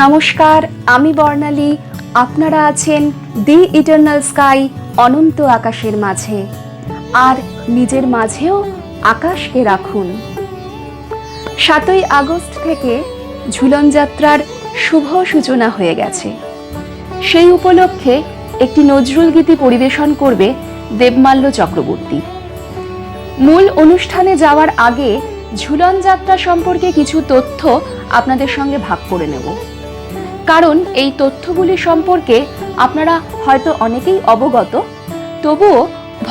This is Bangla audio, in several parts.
নমস্কার, আমি বর্ণালী। আপনারা আছেন দি ইটারনাল স্কাই, অনন্ত আকাশের মাঝে। আর নিজের মাঝেও আকাশকে রাখুন। 7ই আগস্ট থেকে ঝুলন যাত্রার শুভ সূচনা হয়ে গেছে। সেই উপলক্ষে একটি নজরুল গীতি পরিবেশন করবে দেবমাল্য চক্রবর্তী। মূল অনুষ্ঠানে যাওয়ার আগে ঝুলন যাত্রা সম্পর্কে কিছু তথ্য আপনাদের সঙ্গে ভাগ করে নেব, কারণ এই তথ্যগুলি সম্পর্কে আপনারা হয়তো অনেকেই অবগত, তবুও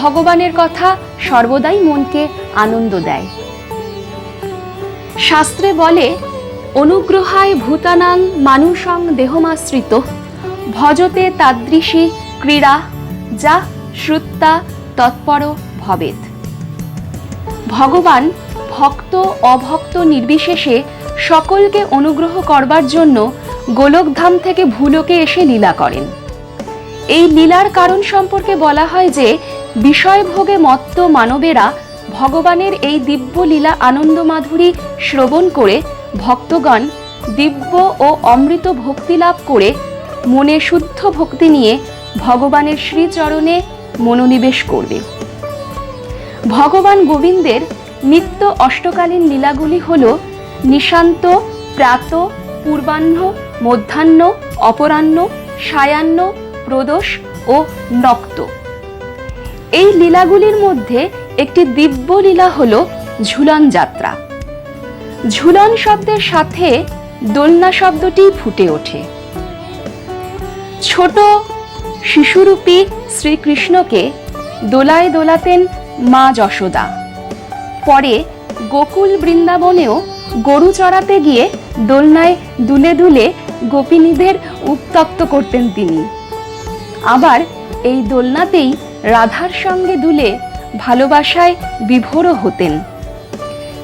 ভগবানের কথা সর্বদাই মনকে আনন্দ দেয়। শাস্ত্রে বলে, অনুগ্রহায় ভূতানাং মানুষং দেহমাশ্রিত ভজতে তাদৃশী ক্রীড়া যা শ্রুত্তা তৎপর ভবেৎ। ভগবান ভক্ত অভক্ত নির্বিশেষে সকলকে অনুগ্রহ করবার জন্য গোলকধাম থেকে ভূলোকে এসে লীলা করেন। এই লীলার কারণ সম্পর্কে বলা হয় যে, বিষয়ভোগে মত্ত মানবেরা ভগবানের এই দিব্য লীলা আনন্দ মাধুরী শ্রবণ করে ভক্তগণ দিব্য ও অমৃত ভক্তি লাভ করে মনে শুদ্ধ ভক্তি নিয়ে ভগবানের শ্রীচরণে মনোনিবেশ করবে। ভগবান গোবিন্দের নিত্য অষ্টকালীন লীলাগুলি হল নিশান্ত, প্রাত, পূর্বাহ্ন, মধ্যাহ্ন, অপরাহ্ন, সায়াহ্ন, প্রদোষ ও নক্ত। এই লীলাগুলির মধ্যে একটি দিব্য লীলা হল ঝুলন যাত্রা। ঝুলন শব্দের সাথে দোলনা শব্দটি ফুটে ওঠে। ছোট শিশুরূপী শ্রীকৃষ্ণকে দোলায় দোলাতেন মা যশোদা। পরে গোকুল বৃন্দাবনেও গরু চড়াতে গিয়ে দোলনায় দুলে দুলে গোপিনীদের উত্তপ্ত করতেন তিনি। আবার এই দোলনাতেই রাধার সঙ্গে দুলে ভালোবাসায় বিভোর হতেন।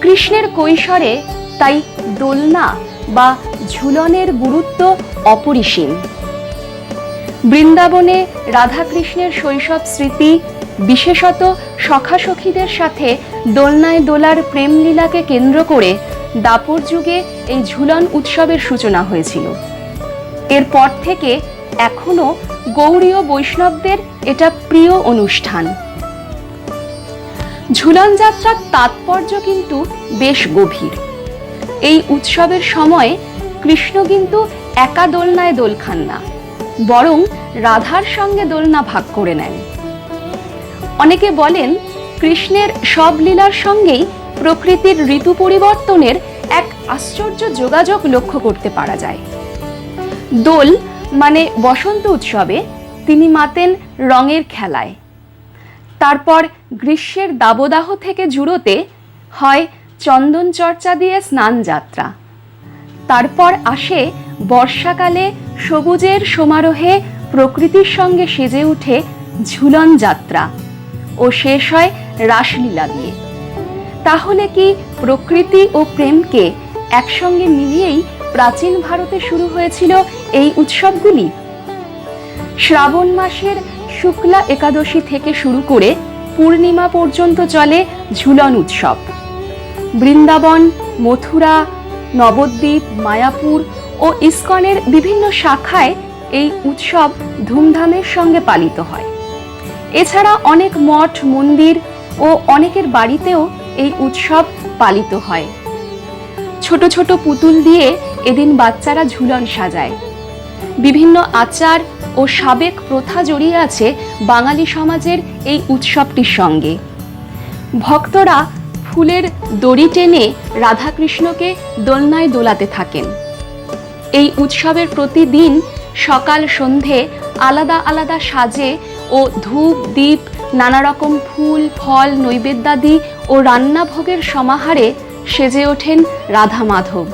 কৃষ্ণের কৈশোরে তাই দোলনা বা ঝুলনের গুরুত্ব অপরিসীম। বৃন্দাবনে রাধাকৃষ্ণের শৈশব স্মৃতি, বিশেষত সখাসখীদের সাথে দোলনায় দোলার প্রেমলীলাকে কেন্দ্র করে দাপর যুগে এই ঝুলন উৎসবের সূচনা হয়েছিল। এরপর থেকে এখনো গৌড়ীয় বৈষ্ণবদের এটা প্রিয় অনুষ্ঠান। ঝুলন যাত্রার তাৎপর্য কিন্তু বেশ গভীর। এই উৎসবের সময় কৃষ্ণ কিন্তু একা দোলনায় দোল খান না, বরং রাধার সঙ্গে দোলনা ভাগ করে নেন। অনেকে বলেন, কৃষ্ণের সব লীলার সঙ্গেই প্রকৃতির ঋতু পরিবর্তনের এক আশ্চর্য যোগাযোগ লক্ষ্য করতে পারা যায়। দোল মানে বসন্ত উৎসবে তিনি মাতেন রঙের খেলায়। তারপর গ্রীষ্মের দাবদাহ থেকে জুড়োতে হয় চন্দন চর্চা দিয়ে স্নান যাত্রা। তারপর আসে বর্ষাকালে সবুজের সমারোহে প্রকৃতির সঙ্গে সেজে উঠে ঝুলন যাত্রা, ও শেষ হয় রাসলীলা দিয়ে। তাহলে কি প্রকৃতি ও প্রেমকে একসঙ্গে মিলিয়েই প্রাচীন ভারতে শুরু হয়েছিল এই উৎসবগুলি? শ্রাবণ মাসের শুক্লা একাদশী থেকে শুরু করে পূর্ণিমা পর্যন্ত চলে ঝুলন উৎসব। বৃন্দাবন, মথুরা, নবদ্বীপ, মায়াপুর ও ইস্কনের বিভিন্ন শাখায় এই উৎসব ধুমধামের সঙ্গে পালিত হয়। এছাড়া অনেক মঠ মন্দির ও অনেকের বাড়িতেও এই উৎসব পালিত হয়। ছোট ছোট পুতুল দিয়ে এদিন বাচ্চারা ঝুলন সাজায়। বিভিন্ন আচার ও সাবেক প্রথা জড়িয়ে আছে বাঙালি সমাজের এই উৎসবটির সঙ্গে। ভক্তরা ফুলের দড়ি টেনে রাধাকৃষ্ণকে দোলনায় দোলাতে থাকেন। এই উৎসবের প্রতিদিন সকাল সন্ধে আলাদা আলাদা সাজে ও ধূপ দীপ, নানা রকম ফুল ফল নৈবেদ্যাদি ও রান্নাভোগের সমাহারে সেজে ওঠেন রাধা মাধব।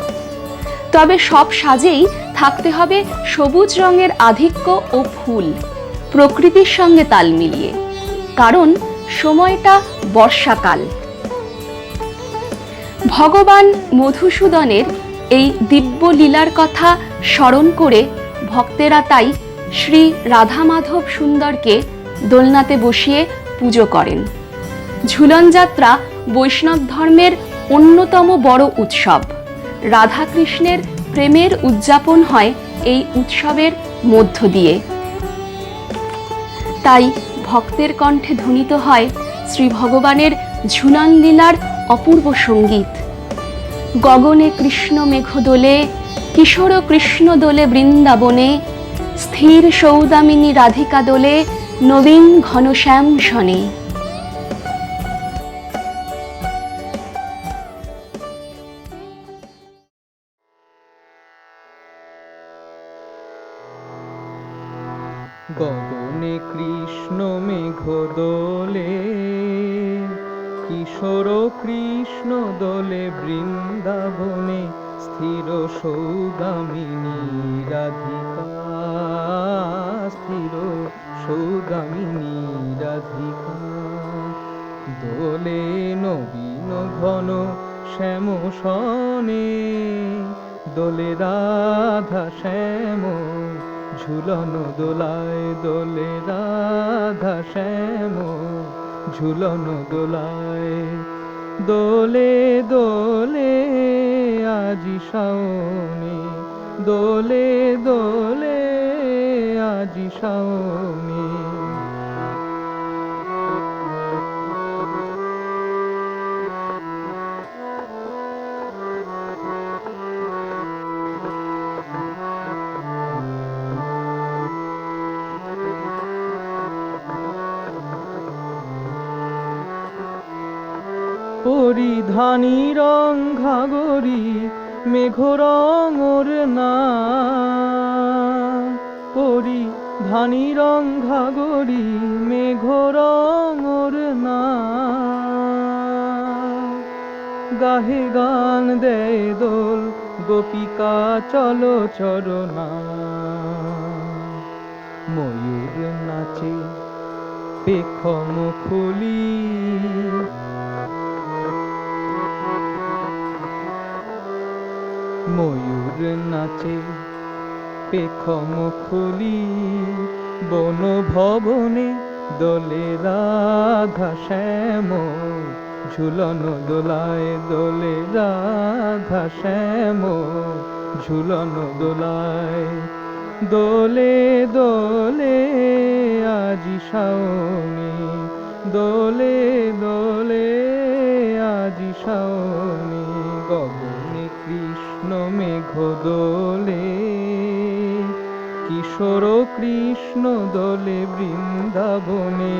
তবে সব সাজেই থাকতে হবে সবুজ রঙের আধিক্য ও ফুল, প্রকৃতির সঙ্গে তাল মিলিয়ে, কারণ সময়টা বর্ষাকাল। ভগবান মধুসূদনের এই দিব্য লীলার কথা স্মরণ করে ভক্তেরা তাই শ্রী রাধা মাধব সুন্দরকে দোলনাতে বসিয়ে পুজো করেন। ঝুলন যাত্রা বৈষ্ণব ধর্মের অন্যতম বড় উৎসব। রাধাকৃষ্ণের প্রেমের উদযাপন হয় এই উৎসবের মধ্য দিয়ে। তাই ভক্তের কণ্ঠে ধ্বনিত হয় শ্রী ভগবানের ঝুলন লীলার অপূর্ব সঙ্গীত। গগনে কৃষ্ণ মেঘ দোলে, কিশোর কৃষ্ণ দোলে বৃন্দাবনে, স্থির সৌদামিনী রাধিকা দোলে, নবীন ঘনশ্যাম শনে। গগনে কৃষ্ণ মেঘ দোলে, কিশোর কৃষ্ণ দোলে বৃন্দাবনে, স্থির সৌদামিনী রাধিকা, স্থির সৌদামিনী রাধিকা। দোলে নবীন ঘন শ্যাম শনে, দোলে রাধা শ্যাম ঝুলন দোলায়, দোলে রাধা শ্যাম ঝুলন দোলায়। দোলে দোলে আজি শাওনে, দোলে দোলে আজি শাওনে। পরিধানী রং ঘাগরি মেঘ রঙর না, পরিধানী রং ঘাগরি মেঘ রঙর না। গাহে গান দেয় দোল গোপিকা চলো চরণা, ময়ূর নাচে পেখম খুলি, ময়ূর নাচে পেখম খুলি। বন ভবনে দোলে রাধা শ্যাম ঝুলন দোলায়, দোলে রাধা শ্যাম ঝুলন দোলায়। দোলে দোলে আজি শাওনে, দোলে দোলে আজি শাওনে। গগনে কৃষ্ণ মেঘ দোলে, কিশোর কৃষ্ণ দোলে বৃন্দাবনে,